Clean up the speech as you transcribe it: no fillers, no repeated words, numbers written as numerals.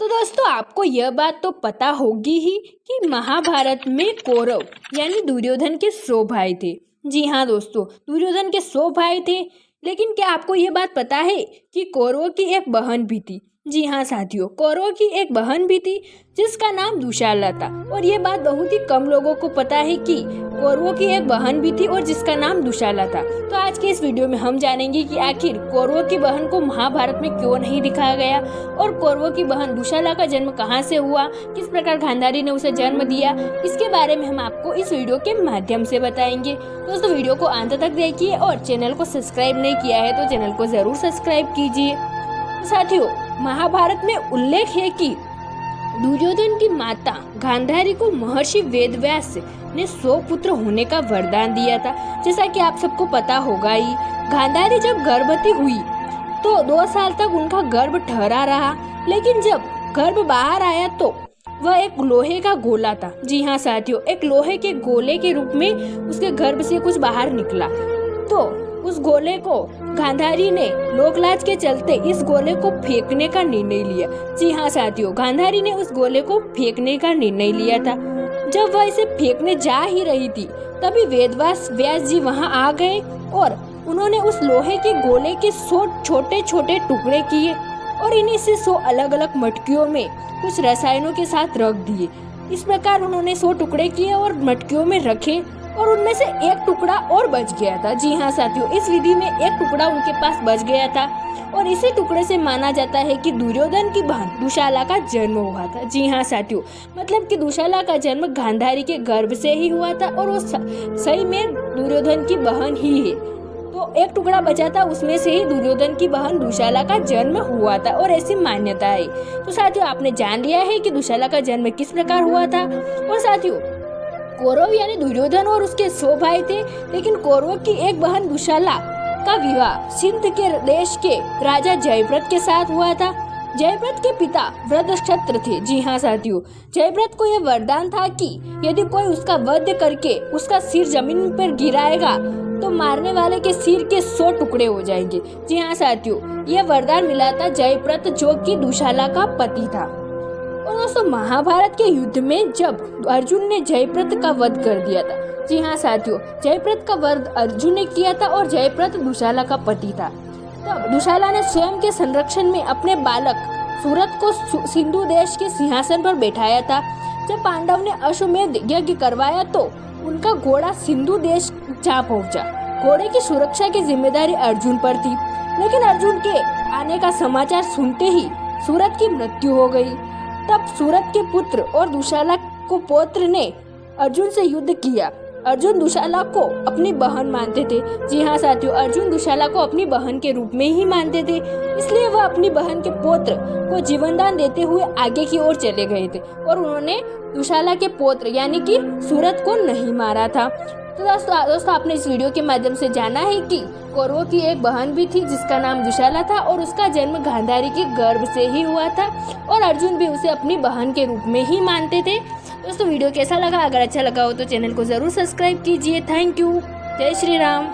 तो दोस्तों आपको यह बात तो पता होगी ही कि महाभारत में कौरव यानी दुर्योधन के 100 भाई थे। जी हाँ दोस्तों, दुर्योधन के 100 भाई थे। लेकिन क्या आपको यह बात पता है कि कौरवों की एक बहन भी थी। जी हाँ साथियों, कौरवों की एक बहन भी थी जिसका नाम दुशाला था। और ये बात बहुत ही कम लोगों को पता है कि कौरवों की एक बहन भी थी और जिसका नाम दुशाला था। तो आज के इस वीडियो में हम जानेंगे कि आखिर कौरवों की बहन को महाभारत में क्यों नहीं दिखाया गया और कौरवों की बहन दुशाला का जन्म कहाँ से हुआ, किस प्रकार गांधारी ने उसे जन्म दिया, इसके बारे में हम आपको इस वीडियो के माध्यम से बताएंगे। दोस्तों वीडियो को अंत तक देखिए और चैनल को सब्सक्राइब नहीं किया है तो चैनल को जरूर सब्सक्राइब कीजिए। साथियों, महाभारत में उल्लेख है कि दुर्योधन की माता गांधारी को महर्षि वेदव्यास ने 100 पुत्र होने का वरदान दिया था। जैसा कि आप सबको पता होगा ही, गांधारी जब गर्भवती हुई तो 2 साल तक उनका गर्भ ठहरा रहा। लेकिन जब गर्भ बाहर आया तो वह एक लोहे का गोला था। जी हाँ साथियों, एक लोहे के गोले के रूप में उसके गर्भ से कुछ बाहर निकला। तो उस गोले को गांधारी ने लोकलाज के चलते इस गोले को फेंकने का निर्णय लिया। जी हाँ साथियों, गांधारी ने उस गोले को फेंकने का निर्णय लिया था। जब वह इसे फेंकने जा ही रही थी तभी व्यास जी वहां आ गए और उन्होंने उस लोहे के गोले के 100 छोटे छोटे टुकड़े किए और इन्हीं से 100 अलग अलग मटकियों में कुछ रसायनों के साथ रख दिए। इस प्रकार उन्होंने 100 टुकड़े किए और मटकियों में रखे और उनमें से एक टुकड़ा और बच गया था। जी हाँ साथियों, इस विधि में एक टुकड़ा उनके पास बच गया था और इसी टुकड़े से माना जाता है कि दुर्योधन की बहन दुशाला का जन्म हुआ था। जी हाँ साथियों, मतलब कि दुशाला का जन्म गांधारी के गर्भ से ही हुआ था और वो सही में दुर्योधन की बहन ही है। तो एक टुकड़ा बचा था, उसमें से ही दुर्योधन की बहन दुशाला का जन्म हुआ था और ऐसी मान्यता है। तो साथियों, आपने जान लिया है कि दुशाला का जन्म किस प्रकार हुआ था। और साथियों, कौरव यानी दुर्योधन और उसके 100 भाई थे, लेकिन कौरवों की एक बहन दुशाला का विवाह सिंध के देश के राजा जयद्रथ के साथ हुआ था। जयद्रथ के पिता वृत्रक्षत्र थे। जी हाँ साथियों, जयद्रथ को यह वरदान था कि यदि कोई उसका वध करके उसका सिर जमीन पर गिराएगा तो मारने वाले के सिर के 100 टुकड़े हो जाएंगे। जी हाँ साथियों, यह वरदान मिला था जयद्रथ जो कि दुशाला का पति था। और दोस्तों, महाभारत के युद्ध में जब अर्जुन ने जयद्रथ का वध कर दिया था। जी हाँ साथियों, जयद्रथ का वध अर्जुन ने किया था और जयद्रथ दुशाला का पति था। तब दुशाला ने स्वयं के संरक्षण में अपने बालक सूरत को सिंधु देश के सिंहासन पर बैठाया था। जब पांडव ने अश्वमेध यज्ञ करवाया तो उनका घोड़ा सिंधु देश जा पहुंचा। घोड़े की सुरक्षा की जिम्मेदारी अर्जुन पर थी, लेकिन अर्जुन के आने का समाचार सुनते ही सूरत की मृत्यु हो गई। तब सूरत के पुत्र और दुशाला को पौत्र ने अर्जुन से युद्ध किया। अर्जुन दुशाला को अपनी बहन मानते थे। जी हाँ साथियों, अर्जुन दुशाला को अपनी बहन के रूप में ही मानते थे, इसलिए वह अपनी बहन के पौत्र को जीवनदान देते हुए आगे की ओर चले गए थे और उन्होंने दुशाला के पौत्र यानी कि सूरत को नहीं मारा था। तो दोस्तों आपने इस वीडियो के माध्यम से जाना है कि कौरवों की एक बहन भी थी जिसका नाम दुशाला था और उसका जन्म गांधारी के गर्भ से ही हुआ था और अर्जुन भी उसे अपनी बहन के रूप में ही मानते थे। दोस्तों वीडियो कैसा लगा? अगर अच्छा लगा हो तो चैनल को जरूर सब्सक्राइब कीजिए। Thank you. जय श्री राम।